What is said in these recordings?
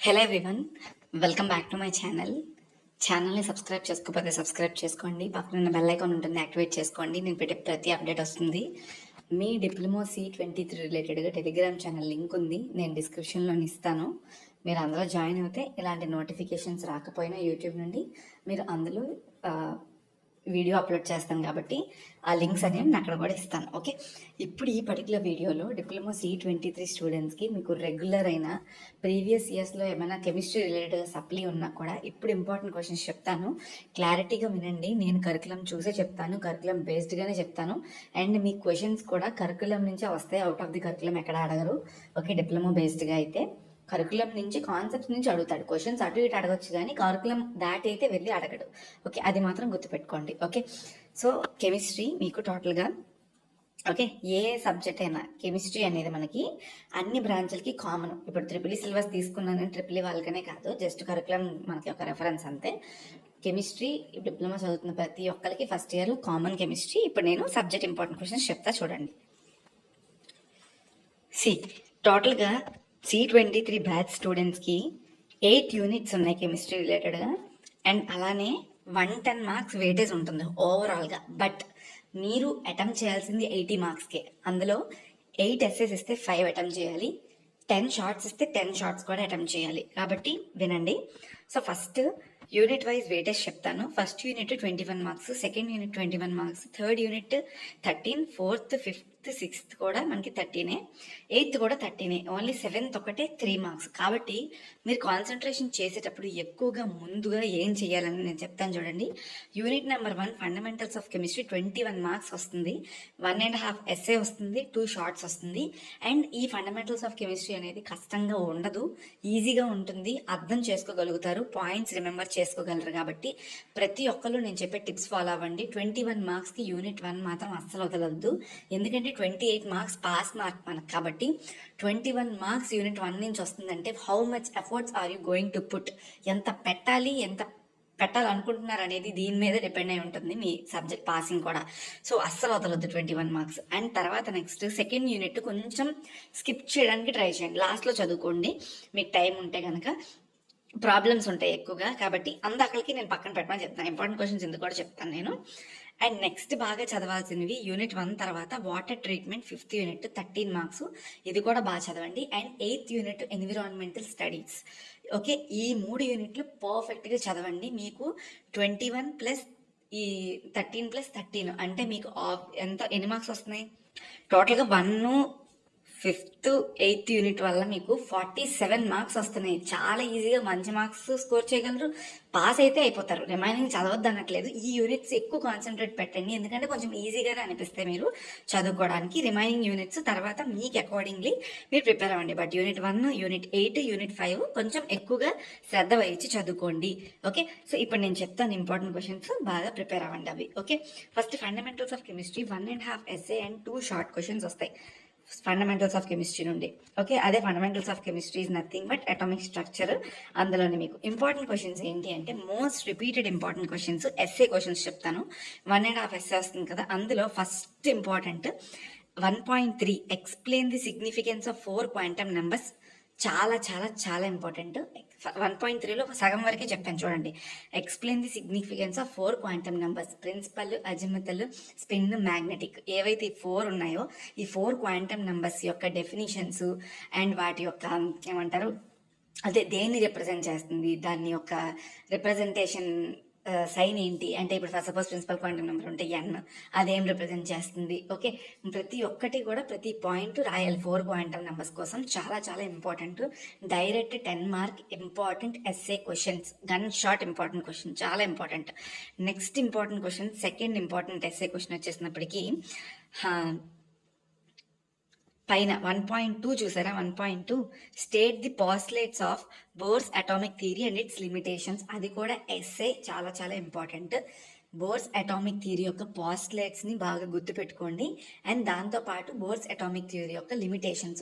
Hello everyone, welcome back to my ఛానల్ని subscribe చేసుకోకపోతే subscribe చేసుకోండి. పక్కన బెల్ ఐకాన్ ఉంటుంది, యాక్టివేట్ చేసుకోండి. నేను పెట్టే ప్రతి అప్డేట్ వస్తుంది. మీ డిప్లొమా C23 రిలేటెడ్గా టెలిగ్రామ్ ఛానల్ లింక్ ఉంది, నేను డిస్క్రిప్షన్లో ఇస్తాను. మీరు అందులో జాయిన్ అయితే ఇలాంటి నోటిఫికేషన్స్ రాకపోయినా యూట్యూబ్ నుండి మీరు అందులో వీడియో అప్లోడ్ చేస్తాను కాబట్టి ఆ లింక్స్ అనేవి నేను అక్కడ కూడా ఇస్తాను. ఓకే, ఇప్పుడు ఈ పర్టికులర్ వీడియోలో డిప్లొమా C23 స్టూడెంట్స్కి మీకు రెగ్యులర్ అయిన ప్రీవియస్ ఇయర్స్లో ఏమైనా కెమిస్ట్రీ రిలేటెడ్గా సప్లీ ఉన్నా కూడా ఇప్పుడు ఇంపార్టెంట్ క్వశ్చన్స్ చెప్తాను. క్లారిటీగా వినండి. నేను కరికులం చూసే చెప్తాను, కరికులం బేస్డ్గానే చెప్తాను. అండ్ మీ క్వశ్చన్స్ కూడా కరికులం నుంచే వస్తాయి, అవుట్ ఆఫ్ ది కరికులం ఎక్కడ అడగరు. ఓకే, డిప్లొమా బేస్డ్గా అయితే కరికులం నుంచి కాన్సెప్ట్స్ నుంచి అడుగుతాడు. క్వశ్చన్స్ అటు ఇటు అడగొచ్చు కానీ కరికులం దాటి అయితే వెళ్ళి అడగడు. ఓకే, అది మాత్రం గుర్తుపెట్టుకోండి. ఓకే, సో కెమిస్ట్రీ మీకు టోటల్గా ఓకే, ఏ సబ్జెక్ట్ అయినా కెమిస్ట్రీ అనేది మనకి అన్ని బ్రాంచ్లకి కామన్. ఇప్పుడు ట్రిపుల్ ఈ సిలబస్ తీసుకున్నాను, ట్రిపుల్ ఈ వాళ్ళకనే కాదు, జస్ట్ కరికులం మనకి ఒక రెఫరెన్స్ అంతే. కెమిస్ట్రీ డిప్లొమా చదువుతున్న ప్రతి ఒక్కరికి ఫస్ట్ ఇయర్లో కామన్ కెమిస్ట్రీ. ఇప్పుడు నేను సబ్జెక్ట్ ఇంపార్టెంట్ క్వశ్చన్స్ చెప్తా చూడండి. టోటల్గా C23 బ్యాచ్ స్టూడెంట్స్కి 8 యూనిట్స్ ఉన్నాయి కెమిస్ట్రీ రిలేటెడ్గా. అండ్ అలానే 110 మార్క్స్ వెయిటేజ్ ఉంటుంది ఓవరాల్గా. బట్ మీరు అటెంప్ట్ చేయాల్సింది 80 మార్క్స్కే. అందులో 8 ఎస్సేస్ ఇస్తే 5 అటెంప్ట్ చేయాలి, 10 షార్ట్స్ ఇస్తే 10 షార్ట్స్ కూడా అటెంప్ట్ చేయాలి. కాబట్టి వినండి. So first unit wise weightage చెప్తాను. First unit 21 marks, second unit 21 marks, third unit 13, fourth, fifth, sixth కూడా మనకి 13, ఎయిత్ కూడా 13, ఓన్లీ సెవెంత్ ఒకటే 3 మార్క్స్. కాబట్టి మీరు కాన్సన్ట్రేషన్ చేసేటప్పుడు ఎక్కువగా ముందుగా ఏం చేయాలని నేను చెప్తాను చూడండి. Unit number 1 fundamentals of chemistry 21 marks వస్తుంది, 1.5 ఎస్ఏ వస్తుంది, 2 షార్ట్స్ వస్తుంది. అండ్ ఈ ఫండమెంటల్స్ ఆఫ్ కెమిస్ట్రీ అనేది కష్టంగా ఉండదు, ఈజీగా ఉంటుంది, అర్థం చేసుకోగలుగుతారు, పాయింట్స్ రిమెంబర్ చేసుకోగలరు. కాబట్టి ప్రతి ఒక్కరు నేను చెప్పే టిప్స్ ఫాలో అవ్వండి. 21 మార్క్స్కి యూనిట్ 1 మాత్రం అస్సలు వదలొద్దు, ఎందుకంటే 28 మార్క్స్ పాస్ మార్క్ మనకు. కాబట్టి 21 మార్క్స్ యూనిట్ 1 నుంచి వస్తుందంటే how much efforts are you going to put, ఎంత పెట్టాలనుకుంటున్నారు అనేది దీని మీద డిపెండ్ అయి ఉంటుంది మీ సబ్జెక్ట్ పాసింగ్ కూడా. సో అస్సలు వదలొద్దు 21 మార్క్స్. అండ్ తర్వాత నెక్స్ట్ సెకండ్ యూనిట్ కొంచెం స్కిప్ చేయడానికి ట్రై చేయండి, లాస్ట్లో చదువుకోండి మీకు టైం ఉంటే కనుక. ప్రాబ్లమ్స్ ఉంటాయి ఎక్కువగా, కాబట్టి అందరికి నేను పక్కన పెట్టమని చెప్తాను. ఇంపార్టెంట్ క్వశ్చన్స్ ఎందుకు కూడా చెప్తాను నేను. అండ్ నెక్స్ట్ బాగా చదవాల్సినవి యూనిట్ 1 తర్వాత water treatment 5th unit 13 marks, ఇది కూడా బాగా చదవండి. And 8th unit environmental studies. Okay, ఈ 3 యూనిట్లు పర్ఫెక్ట్గా చదవండి. మీకు 21 ప్లస్ ఈ 13 ప్లస్ 13 అంటే మీకు ఎన్ని మార్క్స్ వస్తున్నాయి టోటల్గా 1, 5th, 8th యూనిట్ వల్ల మీకు 47 మార్క్స్ వస్తున్నాయి. చాలా ఈజీగా మంచి మార్క్స్ స్కోర్ చేయగలరు, పాస్ అయితే అయిపోతారు. రిమైనింగ్ చదవద్దు అనట్లేదు, ఈ యూనిట్స్ ఎక్కువ కాన్సన్ట్రేట్ పెట్టండి, ఎందుకంటే కొంచెం ఈజీగానే అనిపిస్తాయి మీరు చదువుకోవడానికి. రిమైనింగ్ యూనిట్స్ తర్వాత మీకు అకార్డింగ్లీ మీరు ప్రిపేర్ అవ్వండి. బట్ యూనిట్ 1, యూనిట్ 8, యూనిట్ 5 కొంచెం ఎక్కువగా శ్రద్ధ వహించి చదువుకోండి. ఓకే, సో ఇప్పుడు నేను చెప్తాను ఇంపార్టెంట్ క్వశ్చన్స్, బాగా ప్రిపేర్ అవ్వండి అవి. Okay, first fundamentals of chemistry 1.5 SA and 2 short questions వస్తాయి ఫండమెంటల్స్ ఆఫ్ కెమిస్ట్రీ నుండి. ఓకే, అదే fundamentals of chemistry is nothing but atomic structure. అందులోనే మీకు ఇంపార్టెంట్ క్వశ్చన్స్ ఏంటి అంటే most repeated important questions SA questions చెప్తాను. 1.5 ఎస్ఏ వస్తుంది కదా, అందులో first important 1.3 explain the significance of 4 quantum numbers. చాలా చాలా చాలా ఇంపార్టెంట్. 1.3లో సగం వరకే చెప్పాను చూడండి. Explain the significance of 4 quantum numbers, principal, azimuthal, spin, magnetic. ఏవైతే ఈ 4 ఉన్నాయో ఈ 4 క్వాంటమ్ నెంబర్స్ యొక్క డెఫినిషన్స్ అండ్ వాటి యొక్క ఏమంటారు అదే దేన్ని రిప్రజెంట్ చేస్తుంది, దాని యొక్క రిప్రజెంటేషన్ సైన్ ఏంటి అంటే, ఇప్పుడు first suppose principal quantum number ఉంటే ఎన్, అదేం రిప్రజెంట్ చేస్తుంది. ఓకే, ప్రతి ఒక్కటి కూడా ప్రతి పాయింట్ రాయాలి 4 క్వాంటమ్ నెంబర్స్ కోసం. చాలా చాలా important. Direct 10 mark important SA questions, gun shot important question, చాలా important. Next important question second important SA question వచ్చేసినప్పటికీ పైన 1.2 చూసారా, 1.2 state the postulates of Bohr's atomic theory and its limitations. అది కూడా ఎస్ఏ, చాలా చాలా ఇంపార్టెంట్. బోర్స్ అటామిక్ థియరీ యొక్క పాస్లేట్స్ని బాగా గుర్తుపెట్టుకోండి. అండ్ దాంతోపాటు బోర్స్ అటామిక్ థియరీ యొక్క లిమిటేషన్స్.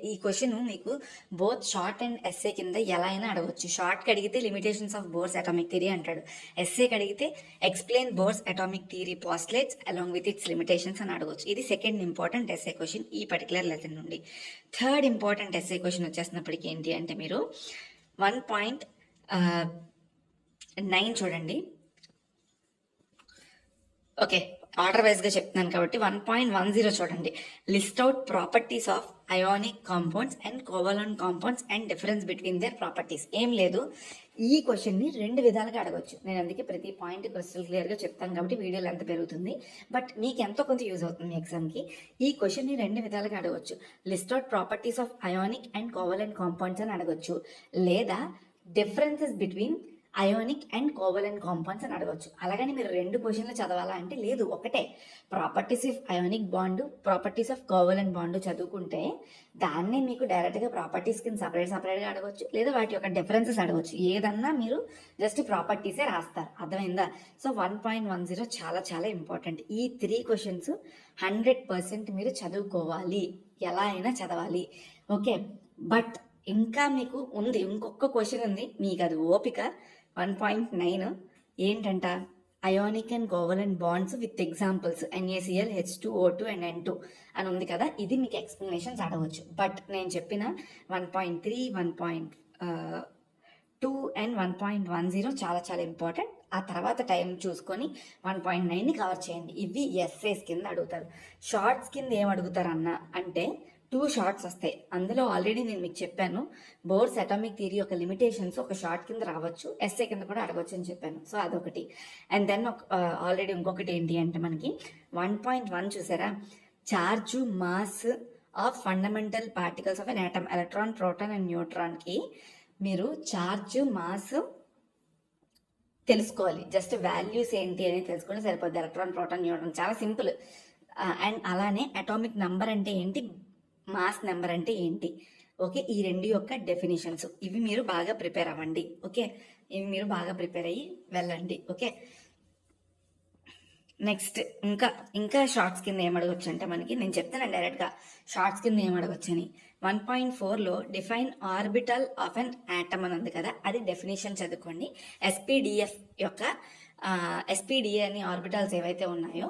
ఈ క్వశ్చన్ మీకు బోత్ షార్ట్ అండ్ ఎస్ఏ కింద ఎలా అయినా అడగవచ్చు. షార్ట్కి అడిగితే limitations of Bohr's atomic theory అంటాడు, ఎస్ఏకి అడిగితే explain Bohr's atomic theory postulates along with its limitations అని అడగవచ్చు. ఇది సెకండ్ ఇంపార్టెంట్ ఎస్ఏ క్వశ్చన్ ఈ పర్టికులర్ లెసన్ నుండి. థర్డ్ ఇంపార్టెంట్ ఎస్ఏ క్వశ్చన్ వచ్చేసినప్పటికీ ఏంటి అంటే మీరు 1.9 చూడండి. ఓకే, ఆర్డర్ వైజ్ గా చెప్తున్నాను కాబట్టి 1.10 చూడండి. List out properties of ionic compounds and covalent compounds and difference between there properties. ఏం లేదు, ఈ క్వశ్చన్ ని 2 విధాలుగా అడగొచ్చు. నేను అందుకే ప్రతి పాయింట్ క్వశ్చన్ క్లియర్ గా చెప్తాను కాబట్టి వీడియోలు ఎంత పెరుగుతుంది, బట్ మీకు ఎంతో కొంత యూజ్ అవుతుంది మీ ఎగ్జామ్ కి. ఈ క్వశ్చన్ ని 2 విధాలుగా అడగొచ్చు. List out properties of ionic and covalent compounds అని అడగొచ్చు, లేదా differences between ionic and covalent compounds అని అడగొచ్చు. అలాగని మీరు 2 క్వశ్చన్లు చదవాలా అంటే లేదు, ఒకటే. Properties of ionic bond, properties of covalent bond చదువుకుంటే దాన్ని మీకు డైరెక్ట్ గా ప్రాపర్టీస్ కింద సపరేట్ గా అడగొచ్చు, లేదా వాటి యొక్క డిఫరెన్సెస్ అడగొచ్చు. ఏదన్నా మీరు జస్ట్ ప్రాపర్టీసే రాస్తారు. అర్థమైందా? సో 1.10 చాలా చాలా ఇంపార్టెంట్. ఈ 3 క్వశ్చన్స్ 100% మీరు చదువుకోవాలి, ఎలా అయినా చదవాలి. ఓకే, బట్ ఇంకా మీకు ఉంది, ఇంకొక క్వశ్చన్ ఉంది, మీకు అది ఓపిక. 1.9 ఏంటంట, ionic and covalent bonds with examples NaCl, H2O2 and N2 అని ఉంది కదా. ఇది మీకు ఎక్స్ప్లెనేషన్స్ అడగవచ్చు. బట్ నేను చెప్పిన 1.3, 1.2 అండ్ 1.10 చాలా చాలా ఇంపార్టెంట్. ఆ తర్వాత టైం చూసుకొని 1.9ని కవర్ చేయండి. ఇవి ఎస్ఏస్ కింద అడుగుతారు. షార్ట్స్ కింద ఏం అడుగుతారన్న అంటే 2 షార్ట్స్ వస్తాయి. అందులో ఆల్రెడీ నేను మీకు చెప్పాను, బోర్స్ అటామిక్ థియరీ యొక్క లిమిటేషన్స్ ఒక షార్ట్ కింద రావచ్చు, ఎస్ఏ కింద కూడా అడగవచ్చు అని చెప్పాను. సో అదొకటి. అండ్ దెన్ ఆల్రెడీ ఇంకొకటి ఏంటి అంటే మనకి 1.1 చూసారా, charge mass of fundamental particles of an atom, electron, proton and neutron కి మీరు చార్జ్ మాస్ తెలుసుకోవాలి. జస్ట్ వాల్యూస్ ఏంటి అనేది తెలుసుకుంటే సరిపోద్ది. ఎలక్ట్రాన్, ప్రోటాన్, న్యూట్రాన్ చాలా సింపుల్. అండ్ అలానే అటామిక్ నంబర్ అంటే ఏంటి, మాస్ నెంబర్ అంటే ఏంటి. ఓకే, ఈ 2 యొక్క డెఫినేషన్స్ ఇవి మీరు బాగా ప్రిపేర్ అవ్వండి. ఓకే, ఇవి మీరు బాగా ప్రిపేర్ అయ్యి వెళ్ళండి. ఓకే, నెక్స్ట్ ఇంకా షార్ట్స్ కింద ఏం అడగొచ్చు అంటే మనకి, నేను చెప్తాను డైరెక్ట్ గా షార్ట్స్ కింద ఏం అడగొచ్చు అని. 1.4లో define orbital of an atom అని ఉంది కదా, అది డెఫినేషన్ చదువుకోండి. SPDF యొక్క SPDA అని ఆర్బిటల్స్ ఏవైతే ఉన్నాయో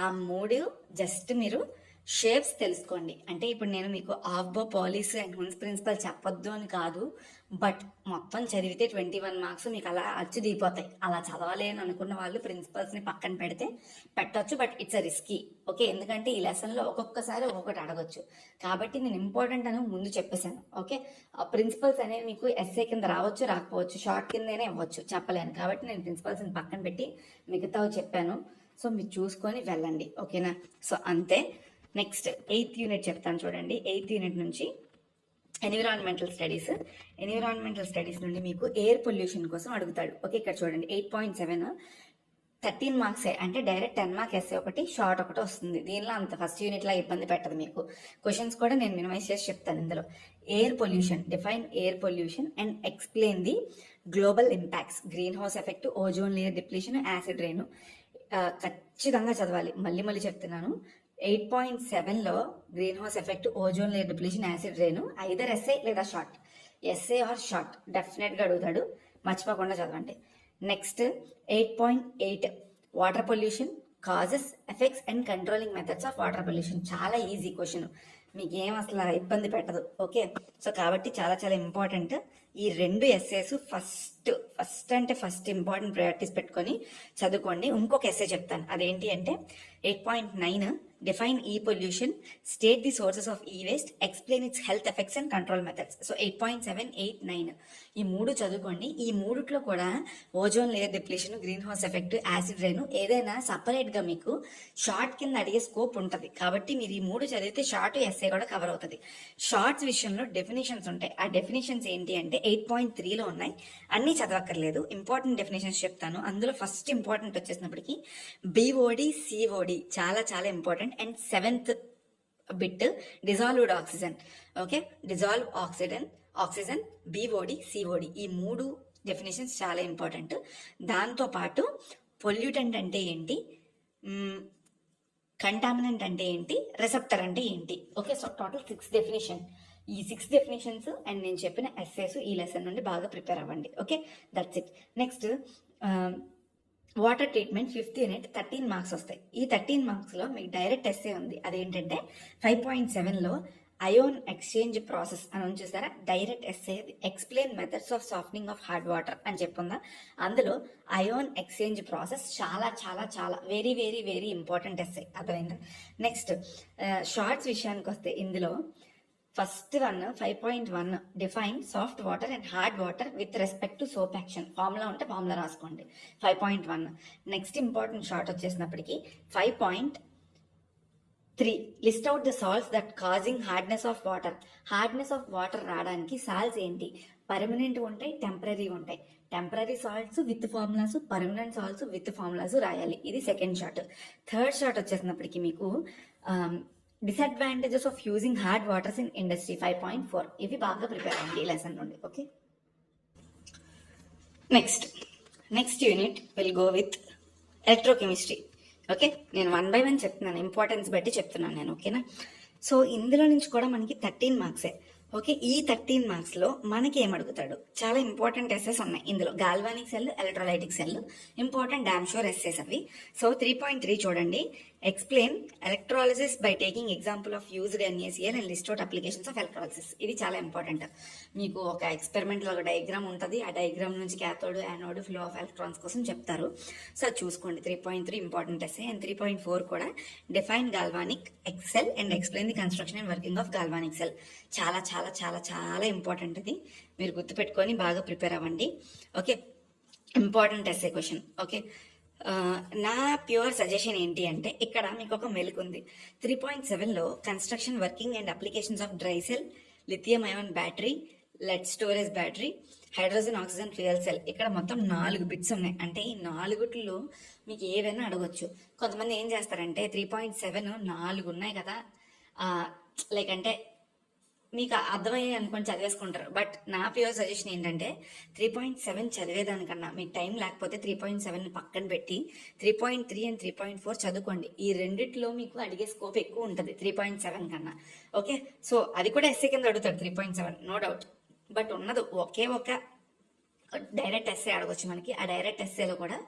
ఆ 3 జస్ట్ మీరు షేప్స్ తెలుసుకోండి. అంటే ఇప్పుడు నేను మీకు ఆఫ్బో, పాలిస్ అండ్ హున్స్ ప్రిన్సిపల్ చెప్పొద్దు అని కాదు, బట్ మొత్తం చదివితే 21 మార్క్స్ మీకు అలా అచ్చు దిగిపోతాయి. అలా చదవాలి అని అనుకున్న వాళ్ళు ప్రిన్సిపల్స్ని పక్కన పెట్టొచ్చు, but it's a risky. Okay, ఎందుకంటే ఈ లెసన్లో ఒక్కొక్కసారి ఒక్కొక్కటి అడగొచ్చు కాబట్టి నేను ఇంపార్టెంట్ అని ముందు చెప్పేశాను. ఓకే, ఆ ప్రిన్సిపల్స్ అనేవి మీకు ఎస్ఏ కింద రావచ్చు, రాకపోవచ్చు, షార్ట్ కిందనే ఇవ్వచ్చు, చెప్పలేను. కాబట్టి నేను ప్రిన్సిపల్స్ని పక్కన పెట్టి మిగతావి చెప్పాను. సో మీరు చూసుకొని వెళ్ళండి. ఓకేనా? సో అంతే. నెక్స్ట్ 8th యూనిట్ చెప్తాను చూడండి. 8th యూనిట్ నుంచి ఎన్విరాన్మెంటల్ స్టడీస్ నుండి మీకు ఎయిర్ పొల్యూషన్ కోసం అడుగుతాడు. ఓకే, ఇక్కడ చూడండి 8.7 13 మార్క్స్ అంటే డైరెక్ట్ 10 మార్క్ ఎస్ఏ ఒకటి, షార్ట్ ఒకటి వస్తుంది. దీనిలో అంత ఫస్ట్ యూనిట్ లా ఇబ్బంది పెట్టదు మీకు. క్వశ్చన్స్ కూడా నేను మినిమైజ్ చేసి చెప్తాను ఇందులో. Air pollution, define air pollution and explain the global impacts, green house effect, ozone layer depletion, acid rain. ఖచ్చితంగా చదవాలి, మళ్ళీ చెప్తున్నాను. 8.7లో green house effect, ozone layer depletion, acid rain, either SA లేదా short. SA or short definite గా అడుగుతాడు, మర్చిపోకుండా చదవండి. Next 8.8 water pollution, causes, effects and controlling methods of water pollution. చాలా ఈజీ క్వశ్చన్, మీకు ఏం అసలు ఇబ్బంది పెట్టదు. ఓకే, సో కాబట్టి చాలా చాలా ఇంపార్టెంట్. ఈ 2 ఎస్ఏస్ ఫస్ట్ ఇంపార్టెంట్ ప్రయారిటీస్ పెట్టుకొని చదువుకోండి. ఇంకొక ఎస్ఏ చెప్తాను, అదేంటి అంటే 8.9 define e pollution, state the sources of e waste, explain its health effects and control methods. So 8.7, 8, 9 ఈ 3 చదువుకోండి. ఈ 3లో కూడా ozone layer depletion, green house effect, acid rain ఏదైనా సపరేట్ గా మీకు షార్ట్ కింద అడిగే స్కోప్ ఉంటది. కాబట్టి మీరు ఈ 3 చదివితే షార్ట్ ఎస్ఏ కూడా కవర్ అవుతుంది. షార్ట్స్ విషయంలో డెఫినేషన్స్ ఉంటాయి. ఆ డెఫినేషన్స్ ఏంటి అంటే 8.3లో ఉన్నాయి. అన్ని చదవక్కర్లేదు, ఇంపార్టెంట్ డెఫినేషన్స్ చెప్తాను. అందులో ఫస్ట్ ఇంపార్టెంట్ వచ్చేసినప్పటికీ BOD, COD చాలా చాలా important. And 7th bit dissolved oxygen. Okay, dissolve oxygen, BOD, COD ఈ 3 డెఫినేషన్స్ చాలా ఇంపార్టెంట్. దాంతో పాటు పొల్యూటెంట్ అంటే ఏంటి, కంటామినెంట్ అంటే ఏంటి, రిసెప్టర్ అంటే ఏంటి. Okay, so total 6 definition. ఈ 6 డెఫినేషన్స్ అండ్ నేను చెప్పిన ఎస్ఏస్ ఈ లెసన్ నుండి బాగా ప్రిపేర్ అవ్వండి. Okay, that's it. Next water treatment 5th unit 13 marks వస్తాయి. ఈ 13 మార్క్స్ లో మీకు డైరెక్ట్ ఎస్ఏ ఉంది. అదేంటంటే 5.7లో అయోన్ ఎక్స్చేంజ్ ప్రాసెస్ అని ఉంది చూసారా, direct SA explain methods of softening of hard water అని చెప్పుందా. అందులో అయోన్ ఎక్స్చేంజ్ ప్రాసెస్ చాలా చాలా చాలా very very very important SA, అర్థమైందా. నెక్స్ట్ షార్ట్స్ విషయానికి వస్తే ఇందులో first one 5.1 define soft water and hard water with respect to soap action. Formula ఉంటే ఫార్ములా రాసుకోండి 5.1. నెక్స్ట్ ఇంపార్టెంట్ షార్ట్ వచ్చేసినప్పటికీ 5.3 list out the salts that causing hardness of water. Hardness of water రావడానికి salts ఏంటి, permanent ఉంటాయి, temporary ఉంటాయి. Temporary salts with formulas, permanent salts with formulas రాయాలి. ఇది second short. Third short వచ్చేసినప్పటికీ మీకు disadvantages of using hard waters in industry 5.4. ఇవి బాగా prepare అవ్వండి ఈ లెసన్ నుండి. Okay, next unit will go with electrochemistry. Okay, నేను 1 by 1 చెప్తున్నాను, ఇంపార్టెన్స్ బట్టి చెప్తున్నాను నేను. ఓకేనా. సో ఇందులో నుంచి కూడా మనకి 13 మార్క్సే. ఓకే, ఈ 13 మార్క్స్ లో మనకి ఏం అడుగుతాడు, చాలా ఇంపార్టెంట్ ఎస్సెస్ ఉన్నాయి ఇందులో. Galvanic cell, electrolytic cell important, damn sure essays అవి. సో 3.3 చూడండి, explain electrolysis by taking example of used NaCl and list out applications of electrolysis. ఇది చాలా ఇంపార్టెంట్. మీకు ఒక ఎక్స్పెరిమెంట్ లో ఒక డయాగ్రామ్ ఉంటుంది, ఆ డయాగ్రామ్ నుంచి cathode, anode, flow of electrons కోసం చెప్తారు. సో చూసుకోండి. 3.3 ఇంపార్టెంట్ ఎస్సే. అండ్ 3.4 కూడా define galvanic cell and explain the construction and working of galvanic cell. చాలా చాలా చాలా చాలా ఇంపార్టెంట్. ఇది మీరు గుర్తుపెట్టుకొని బాగా ప్రిపేర్ అవ్వండి. Okay, important essay question. Okay, నా ప్యూర్ సజెషన్ ఏంటి అంటే ఇక్కడ మీకు ఒక మెలుకు ఉంది. 3.7లో construction, working and applications of dry cell, lithium ion battery, lead storage battery, hydrogen oxygen fuel cell. ఇక్కడ మొత్తం 4 బిట్స్ ఉన్నాయి. అంటే ఈ 4 మీకు ఏవైనా అడగొచ్చు. కొంతమంది ఏం చేస్తారంటే 3.7 4 ఉన్నాయి కదా, లైక్ అంటే మీకు అర్థమయ్యే అనుకొని చదివేసుకుంటారు. బట్ నా ప్యూర్ సజెషన్ ఏంటంటే 3.7 చదివేదానికన్నా మీకు టైం లేకపోతే 3.7 పక్కన పెట్టి 3.3 అండ్ 3.4 చదువుకోండి. ఈ రెండిట్లో మీకు అడిగే స్కోప్ ఎక్కువ ఉంటుంది 3.7 కన్నా. ఓకే, సో అది కూడా ఎస్సే కింద అడుగుతాడు 3.7, నో డౌట్. బట్ ఉన్నది ఒకే ఒక డైరెక్ట్ ఎస్సే అడగొచ్చు మనకి. ఆ డైరెక్ట్ ఎస్సేలో కూడా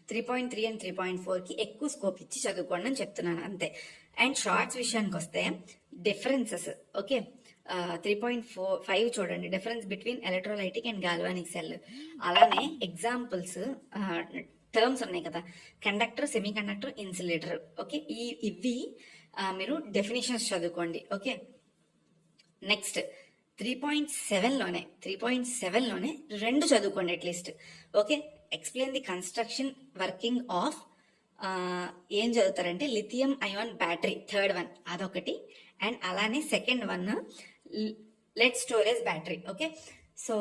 3.3 అండ్ 3.4కి ఎక్కువ స్కోప్ ఇచ్చి చదువుకోండి అని చెప్తున్నాను అంతే. అండ్ షార్ట్స్ విషయానికి వస్తే డిఫరెన్సెస్. ఓకే, 3.5 చూడండి, difference between electrolytic and galvanic cell. అలానే ఎగ్జాంపుల్స్ టర్మ్స్ ఉన్నాయి కదా, conductor, semi conductor, insulator. Okay, ఇవి మీరు డెఫినేషన్స్ చదువుకోండి. ఓకే, నెక్స్ట్ 3.7లోనే 2 చదువుకోండి at least. Okay, explain the construction, working of ఏం చదువుతారంటే lithium ion battery, third one అదొకటి. అండ్ అలానే second one lead storage battery. Okay, so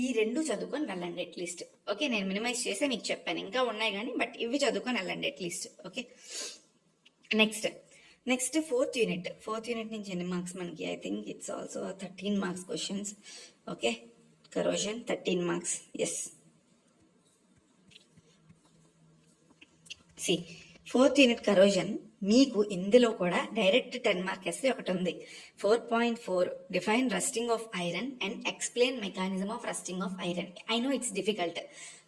ఈ 2 చదువుకొని వెళ్ళండి అట్లీస్ట్. ఓకే, నేను మినిమైజ్ చేసే మీకు చెప్పాను, ఇంకా ఉన్నాయి కానీ బట్ ఇవి చదువుకొని వెళ్ళండి at least. Okay, next fourth unit నుంచి ఎన్ని మార్క్స్ మనకి, I think it's also 13 marks questions. Okay, corrosion 13 marks. Yes, see fourth unit corrosion మీకు ఇందులో కూడా డైరెక్ట్ 10 మార్క్ ఎస్సే ఒకటి ఉంది. 4.4 define rusting of iron and explain mechanism of rusting of iron. I know it's difficult,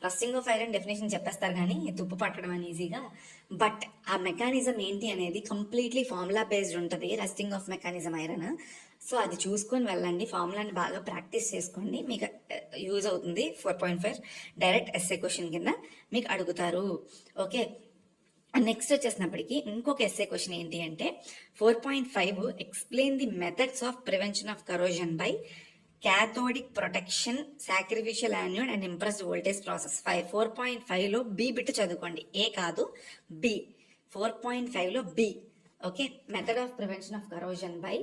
rusting of iron definition చెప్పేస్తారు కానీ తుప్పు పట్టడం అని ఈజీగా. బట్ ఆ మెకానిజం ఏంటి అనేది కంప్లీట్లీ ఫార్ములా బేస్డ్ ఉంటుంది, rusting of mechanism iron. So అది చూసుకొని వెళ్ళండి, ఫార్ములాని బాగా ప్రాక్టీస్ చేసుకోండి, మీకు యూజ్ అవుతుంది. 4.5 డైరెక్ట్ ఎస్సే క్వశ్చన్ కింద మీకు అడుగుతారు. ఓకే, నెక్స్ట్ వచ్చేసినప్పటికీ ఇంకొక ఎస్సే క్వశ్చన్ ఏంటి అంటే 4.5 explain the methods of prevention of corrosion by cathodic protection, sacrificial anode and impressed voltage process. 4.5లో బి బిట్ చదువుకోండి, ఏ కాదు బి. 4.5లో B. Okay, method of prevention of corrosion by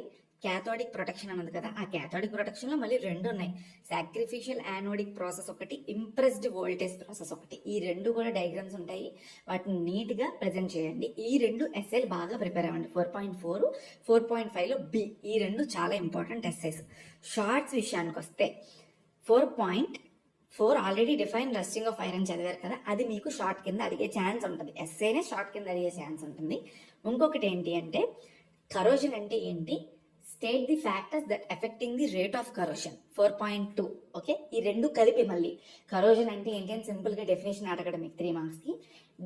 cathodic protection అన్నది కదా, ఆ cathodic protection లో మళ్ళీ 2 ఉన్నాయి, సాక్రిఫిషియల్ యానోడిక్ ప్రాసెస్ ఒకటి, ఇంప్రెస్డ్ వోల్టేజ్ ప్రాసెస్ ఒకటి. ఈ 2 కూడా డయాగ్రామ్స్ ఉంటాయి, వాటిని నీట్ గా ప్రెజెంట్ చేయండి. ఈ 2 ఎస్ఏలు బాగా ప్రిపేర్ అవ్వండి. 4.4, 4.5లో బి, ఈ 2 చాలా ఇంపార్టెంట్ ఎస్ఏస్. షార్ట్స్ విషయానికి వస్తే 4.4 already define rusting of iron చదివారు కదా, అది మీకు షార్ట్ కింద అడిగే ఛాన్స్ ఉంటుంది, ఎస్ఏనే షార్ట్ కింద అడిగే ఛాన్స్ ఉంటుంది. ఇంకొకటి ఏంటి అంటే కరోజన్ అంటే ఏంటి, state the factors that effecting the rate of corrosion 4.2. Okay, ఈ రెండు కలిపి మళ్ళీ కరోజన్ అంటే ఏంటి అని సింపుల్ గా డెఫినేషన్ అడగడం మీకు 3 మార్క్స్ కి.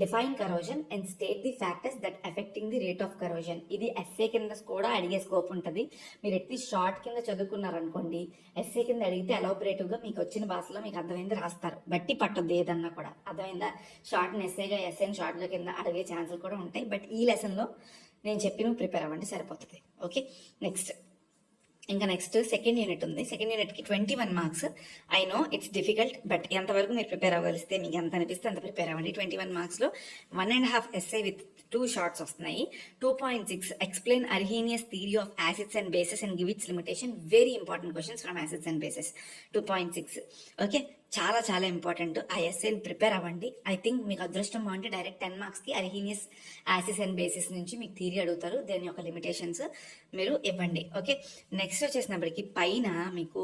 Define corrosion and state the factors that effecting the rate of corrosion. ఇది ఎస్ఏ కింద కూడా అడిగే స్కోప్ ఉంటుంది. మీరు అట్లీస్ట్ షార్ట్ కింద చదువుకున్నారనుకోండి, ఎస్ఏ కింద అడిగితే ఎలాబరేటివ్ గా మీకు వచ్చిన భాషలో మీకు అర్థమైంది రాస్తారు. బట్టి పట్టొద్దు ఏదన్నా కూడా, అర్థమైందా? షార్ట్ ఎస్ఏగా ఎస్ఏని షార్ట్ గా కింద అడిగే ఛాన్సులు కూడా ఉంటాయి. బట్ ఈ లెసన్ లో నేను చెప్పిన ప్రిపేర్ అవ్వండి, సరిపోతుంది. ఓకే, నెక్స్ట్ సెకండ్ యూనిట్ ఉంది. సెకండ్ యూనిట్ కి 21 marks. I know it's difficult, but ఎంతవరకు మీరు ప్రిపేర్ అవ్వగలిస్తే, మీకు ఎంత అనిపిస్తే అంత ప్రిపేర్ అవ్వండి. 21 మార్క్స్ లో 1.5 ఎస్ఐ విత్ 2 షార్ట్స్ వస్తున్నాయి. 2.6 explain Arrhenius theory of acids and bases and give it's limitation. Very important questions from acids and bases. 2.6 okay, చాలా చాలా ఇంపార్టెంట్. ఆ ఎస్ఏని ప్రిపేర్ అవ్వండి. ఐ థింక్ మీకు అదృష్టం బాగుంటే డైరెక్ట్ 10 మార్క్స్ కి అర్హీనియస్ యాసిడ్స్ అండ్ బేసెస్ నుంచి మీకు థియరీ అడుగుతారు. దాని యొక్క లిమిటేషన్స్ మీరు ఇవ్వండి. ఓకే, నెక్స్ట్ వచ్చేసినప్పటికీ పైన మీకు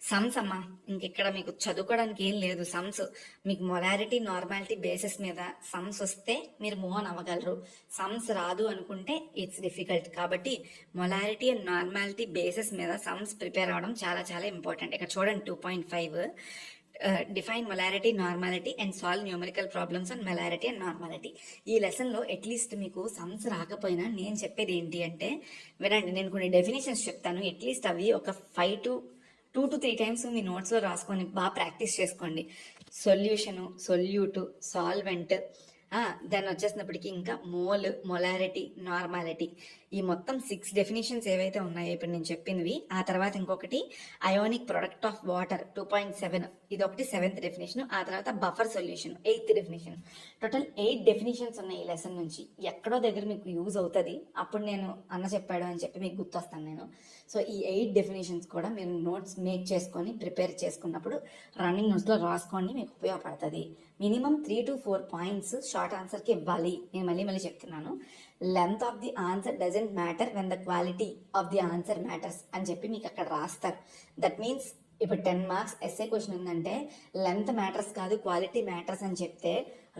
సమ్స్ అమ్మా, ఇంకెక్కడ మీకు చదువుకోవడానికి ఏం లేదు. సమ్స్ మీకు మొలారిటీ నార్మాలిటీ బేసిస్ మీద సమ్స్ వస్తే మీరు మూవ్ ఆన్ అవ్వగలరు. సమ్స్ రాదు అనుకుంటే ఇట్స్ డిఫికల్ట్. కాబట్టి మొలారిటీ అండ్ నార్మాలిటీ బేసిస్ మీద సమ్స్ ప్రిపేర్ అవ్వడం చాలా చాలా ఇంపార్టెంట్. ఇక్కడ చూడండి 2.5 define molarity normality and solve numerical problems on molarity and normality. ఈ లెసన్ లో అట్లీస్ట్ మీకు సమ్స్ రాకపోయినా నేను చెప్పేది ఏంటి అంటే వినండి, నేను కొన్ని డెఫినేషన్స్ చెప్తాను. అట్లీస్ట్ అవి ఒక 2 to 3 టైమ్స్ మీ నోట్స్ లో రాసుకొని బాగా ప్రాక్టీస్ చేసుకోండి. సొల్యూషను, సొల్యూట్, సాల్వెంట్, దాన్ని వచ్చేసినప్పటికీ ఇంకా మోల్, మొలారిటీ, నార్మాలిటీ, ఈ మొత్తం 6 డెఫినేషన్స్ ఏవైతే ఉన్నాయో ఇప్పుడు నేను చెప్పినవి. ఆ తర్వాత ఇంకొకటి అయోనిక్ ప్రొడక్ట్ ఆఫ్ వాటర్ 2.7, ఇది ఒకటి 7th డెఫినేషన్. ఆ తర్వాత buffer solution 8th definition. Total 8 definitions ఉన్నాయి ఈ లెసన్ నుంచి. ఎక్కడో దగ్గర మీకు యూజ్ అవుతుంది. అప్పుడు నేను అన్న చెప్పాడు అని చెప్పి మీకు గుర్తొస్తాను నేను. సో ఈ 8 డెఫినేషన్స్ కూడా మీరు నోట్స్ మేక్ చేసుకొని ప్రిపేర్ చేసుకున్నప్పుడు రన్నింగ్ నోట్స్ లో రాసుకోండి, మీకు ఉపయోగపడుతుంది. Minimum 3 to 4 points short answer కి ఇవ్వాలి. నేను మళ్ళీ చెప్తున్నాను. Length of the answer doesn't matter when the quality of the answer matters అని చెప్పి మీకు అక్కడ రాస్తారు. దట్ మీన్స్ ఇప్పుడు 10 మార్క్స్ ఎస్ఏ క్వశ్చన్ ఉందంటే లెంత్ మ్యాటర్స్ కాదు క్వాలిటీ మ్యాటర్స్ అని చెప్తే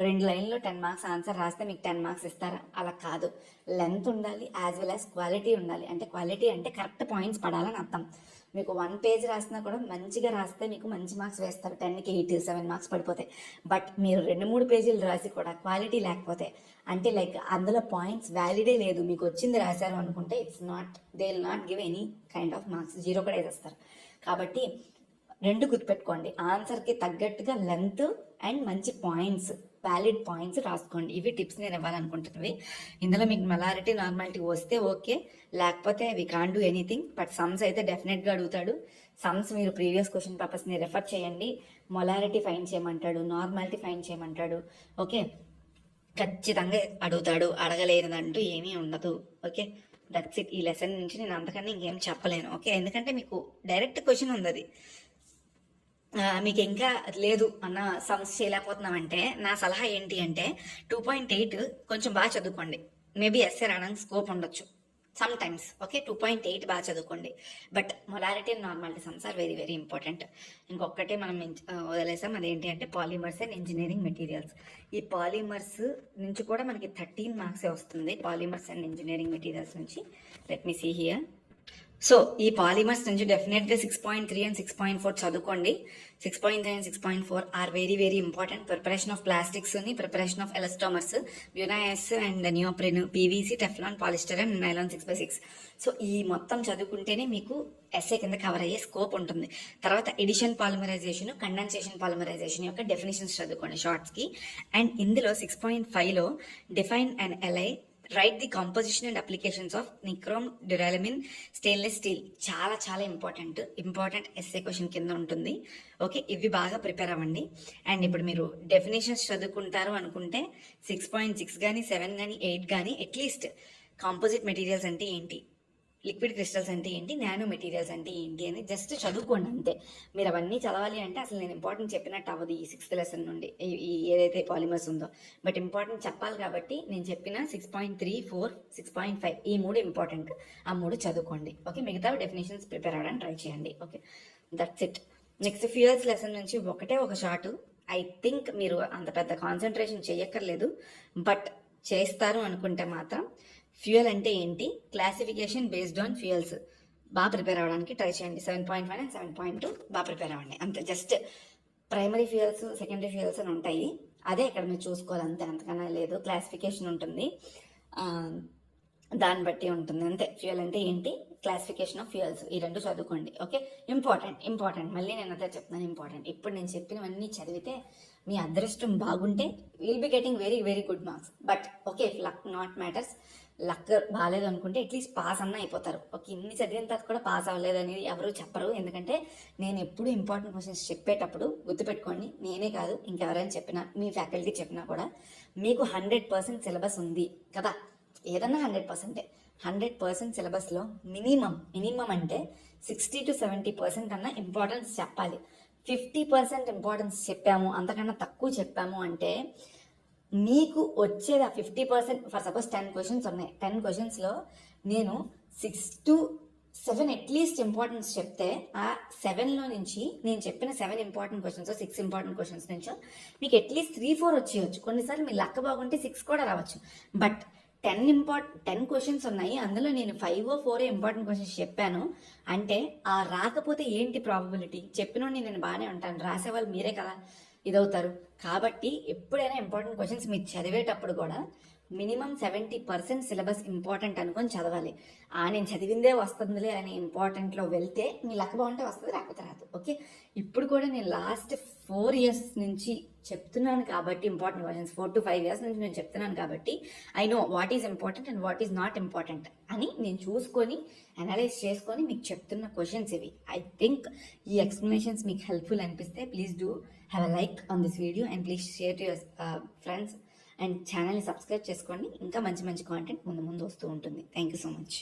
2 లైన్లో 10 మార్క్స్ ఆన్సర్ రాస్తే మీకు 10 మార్క్స్ ఇస్తారా? అలా కాదు. లెంత్ ఉండాలి యాజ్ వెల్ యాజ్ క్వాలిటీ ఉండాలి. అంటే క్వాలిటీ అంటే కరెక్ట్ పాయింట్స్ పడాలని అర్థం. మీకు 1 పేజ్ రాసినా కూడా మంచిగా రాస్తే మీకు మంచి మార్క్స్ వేస్తారు. 10కి 8, 7 మార్క్స్ పడిపోతాయి. బట్ మీరు 2-3 పేజీలు రాసి కూడా క్వాలిటీ లేకపోతే, అంటే లైక్ అందులో పాయింట్స్ వ్యాలిడే లేదు, మీకు వచ్చింది రాశారు అనుకుంటే they will not give any kind of marks, 0 కూడా వేసేస్తారు. కాబట్టి 2 గుర్తుపెట్టుకోండి. ఆన్సర్కి తగ్గట్టుగా లెంత్ అండ్ మంచి పాయింట్స్, వ్యాలిడ్ పాయింట్స్ రాసుకోండి. ఇవి టిప్స్ నేను ఇవ్వాలనుకుంటున్నవి. ఇందులో మీకు మొలారిటీ నార్మాలిటీ వస్తే ఓకే, లేకపోతే we can do anything. But sums అయితే డెఫినెట్గా అడుగుతాడు. సమ్స్ మీరు ప్రీవియస్ క్వశ్చన్ పేపర్స్ని రెఫర్ చేయండి. మొలారిటీ ఫైండ్ చేయమంటాడు, నార్మాలిటీ ఫైండ్ చేయమంటాడు. ఓకే, ఖచ్చితంగా అడుగుతాడు. అడగలేదంటూ ఏమీ ఉండదు. Okay, that's it. ఈ లెసన్ నుంచి నేను అంతకన్నా ఇంకేం చెప్పలేను. ఓకే, ఎందుకంటే మీకు డైరెక్ట్ క్వశ్చన్ ఉంది. అది మీకు ఇంకా లేదు అన్న సమ్స్ చేయలేకపోతున్నామంటే నా సలహా ఏంటి అంటే 2.8 కొంచెం బాగా చదువుకోండి. మేబీ ఎస్ఏ రావడానికి స్కోప్ ఉండొచ్చు సమ్ టైమ్స్. ఓకే, 2.8 బాగా చదువుకోండి. But molarity and normality sums are very very important. ఇంకొకటి మనం వదిలేసాం, అదేంటి అంటే పాలిమర్స్ అండ్ ఇంజనీరింగ్ మెటీరియల్స్. ఈ పాలిమర్స్ నుంచి కూడా మనకి 13 మార్క్సే వస్తుంది. పాలిమర్స్ అండ్ ఇంజనీరింగ్ మెటీరియల్స్ నుంచి let me see here. So ఈ పాలిమర్స్ నుంచి డెఫినెట్గా 6.3 అండ్ 6.4 చదువుకోండి. 6.3 and 6.4 are very very important. Preparation of plastics ని, preparation of elastomers, buna S and neoprene, PVC, Teflon, polyester and nylon 6x6. So ఈ మొత్తం చదువుకుంటేనే మీకు ఎస్ఏ కింద కవర్ అయ్యే స్కోప్ ఉంటుంది. తర్వాత ఎడిషన్ పాలిమరైజేషన్, కండెన్సేషన్ పాలిమరైజేషన్ యొక్క డెఫినేషన్స్ చదువుకోండి షార్ట్స్ కి. అండ్ ఇందులో 6.5లో define and alloy, write the composition and applications of nichrome, duralumin, stainless steel. చాలా చాలా ఇంపార్టెంట్ ఎస్ఏ క్వశ్చన్ కింద ఉంటుంది. ఓకే, ఇవి బాగా ప్రిపేర్ అవ్వండి. అండ్ ఇప్పుడు మీరు డెఫినేషన్స్ చదువుకుంటారు అనుకుంటే 6.6 కానీ 7 కానీ 8 కానీ అట్లీస్ట్ కాంపోజిట్ మెటీరియల్స్ అంటే ఏంటి, లిక్విడ్ క్రిస్టల్స్ అంటే ఏంటి, నానో మెటీరియల్స్ అంటే ఏంటి అని జస్ట్ చదువుకోండి అంతే. మీరు అవన్నీ చదవాలి అంటే అసలు నేను ఇంపార్టెంట్ చెప్పినట్టు అవ్వదు ఈ 6th లెసన్ నుండి, ఈ ఏదైతే పాలిమర్స్ ఉందో. బట్ ఇంపార్టెంట్ చెప్పాలి కాబట్టి నేను చెప్పిన 6.3, 4, 6.5 ఈ 3 ఇంపార్టెంట్. ఆ 3 చదువుకోండి. ఓకే, మిగతా డెఫినేషన్స్ ప్రిపేర్ అవ్వడానికి ట్రై చేయండి. Okay, that's it. Next fuels lesson నుంచి ఒక షార్ట్. ఐ థింక్ మీరు అంత పెద్ద కాన్సన్ట్రేషన్ చేయక్కర్లేదు. బట్ చేస్తారు అనుకుంటే మాత్రం ఫ్యూయల్ అంటే ఏంటి, క్లాసిఫికేషన్ బేస్డ్ ఆన్ ఫ్యూయల్స్, బాగా ప్రిపేర్ అవ్వడానికి ట్రై చేయండి. 7.1 అండ్ 7.2 బాగా ప్రిపేర్ అవ్వండి అంతే. Just primary fuels, secondary fuels అని ఉంటాయి, అదే ఇక్కడ మీరు చూసుకోవాలి అంతే, అంతకన్నా లేదు. క్లాసిఫికేషన్ ఉంటుంది, దాన్ని బట్టి ఉంటుంది అంతే. ఫ్యూయల్ అంటే ఏంటి, క్లాసిఫికేషన్ ఆఫ్ ఫ్యూయల్స్, ఈ రెండు చదువుకోండి. ఓకే, ఇంపార్టెంట్ మళ్ళీ నేను అదే చెప్తున్నాను, ఇంపార్టెంట్. ఇప్పుడు నేను చెప్పినవన్నీ చదివితే మీ అదృష్టం బాగుంటే will be getting very very good marks. But okay, luck not matters. Luck బాగాలేదు అనుకుంటే అట్లీస్ట్ పాస్ అన్న అయిపోతారు. ఓకే, ఇన్ని చదివిన తర్వాత కూడా పాస్ అవ్వలేదు అనేది ఎవరు చెప్పరు, ఎందుకంటే నేను ఎప్పుడు ఇంపార్టెంట్ క్వశ్చన్స్ చెప్పేటప్పుడు గుర్తుపెట్టుకోండి, నేనే కాదు ఇంకెవరైనా చెప్పినా, మీ ఫ్యాకల్టీ చెప్పినా కూడా మీకు 100% సిలబస్ ఉంది కదా, ఏదన్నా 100% సిలబస్లో మినిమం అంటే 60 to 70% అన్న ఇంపార్టెన్స్ చెప్పాలి. 50% ఇంపార్టెన్స్ చెప్పాము, అంతకన్నా తక్కువ చెప్పాము అంటే మీకు వచ్చేది ఆ 50%. ఫర్ సపోజ్ 10 క్వశ్చన్స్ ఉన్నాయి, 10 క్వశ్చన్స్లో నేను 6 to 7 అట్లీస్ట్ ఇంపార్టెన్స్ చెప్తే, ఆ 7లో నుంచి నేను చెప్పిన 7 ఇంపార్టెంట్ క్వశ్చన్స్, 6 ఇంపార్టెంట్ క్వశ్చన్స్ నుంచో మీకు అట్లీస్ట్ 3-4 వచ్చేయచ్చు. కొన్నిసార్లు మీ లక్ బాగుంటే 6 కూడా రావచ్చు. బట్ 10 క్వశ్చన్స్ ఉన్నాయి, అందులో నేను 5 or 4 ఇంపార్టెంట్ క్వశ్చన్స్ చెప్పాను అంటే ఆ రాకపోతే ఏంటి ప్రాబబిలిటీ? చెప్పినోడిని నేను బాగానే ఉంటాను, రాసేవాళ్ళు మీరే కదా ఇదవుతారు. కాబట్టి ఎప్పుడైనా ఇంపార్టెంట్ క్వశ్చన్స్ మీరు చదివేటప్పుడు కూడా మినిమం 70% సిలబస్ ఇంపార్టెంట్ అనుకొని చదవాలి. నేను చదివిందే వస్తుందిలే అని ఇంపార్టెంట్లో వెళ్తే మీ లక్ బాగుంటే వస్తుంది, రాకపోతే రాదు. ఓకే, ఇప్పుడు కూడా నేను లాస్ట్ 4 years నుంచి చెప్తున్నాను కాబట్టి, ఇంపార్టెంట్ క్వశ్చన్స్ 4 to 5 years నుంచి నేను చెప్తున్నాను కాబట్టి I know what is important and what is not important అని నేను చూసుకొని అనలైజ్ చేసుకొని మీకు చెప్తున్న క్వశ్చన్స్ ఇవి. ఐ థింక్ ఈ ఎక్స్ప్లెనేషన్స్ మీకు హెల్ప్ఫుల్ అనిపిస్తే please do have a like on this video and please share to your friends and ఛానల్ని సబ్స్క్రైబ్ చేసుకోండి. ఇంకా మంచి కాంటెంట్ ముందు వస్తూ ఉంటుంది. Thank you so much.